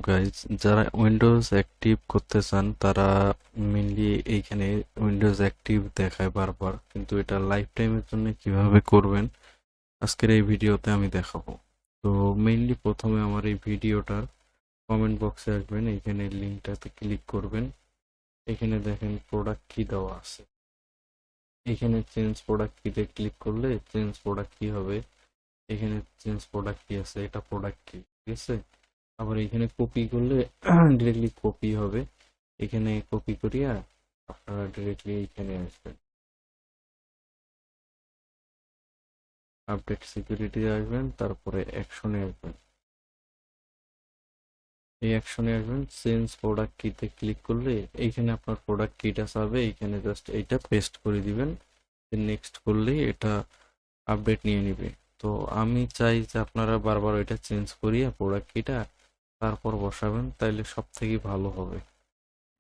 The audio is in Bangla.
গাইজ, যারা উইন্ডোজ অ্যাক্টিভ করতে চান তারা মেনলি এইখানে উইন্ডোজ অ্যাক্টিভ দেখায় বারবার, কিন্তু এটা লাইফ টাইমের জন্য কিভাবে করবেন আজকের এই ভিডিওতে আমি দেখাবো। তো মেইনলি প্রথমে আমার এই ভিডিওটার কমেন্ট বক্সে আসবেন, এইখানে লিঙ্কটাতে ক্লিক করবেন। এখানে দেখেন প্রোডাক্ট কি দেওয়া আছে, এখানে চেঞ্জ প্রোডাক্ট কিতে ক্লিক করলে চেঞ্জ প্রোডাক্ট কি হবে, এখানে চেঞ্জ প্রোডাক্ট কি আছে, এটা প্রোডাক্ট কি, ঠিক আছে। আবার এখানে কপি করলে ডিরেক্টলি কপি হবে, এখানে কপি করিয়া আপনারা ডিরেক্টলি এখানে আসবেন, আপডেট সিকিউরিটি আসবেন, তারপরে অ্যাকশনে আসবেন। এই অ্যাকশনে আসবেন, চেঞ্জ প্রোডাক্ট কিতে ক্লিক করলে এইখানে আপনার প্রোডাক্ট কিটা চাবে, এইখানে জাস্ট এইটা পেস্ট করে দিবেন। নেক্সট করলেই এটা আপডেট নিয়ে নিবে। তো আমি চাই যে আপনারা বারবার ওইটা চেঞ্জ করিয়া প্রোডাক্ট কিটা তারপর বসাবেন, তাইলে সব থেকে ভালো হবে।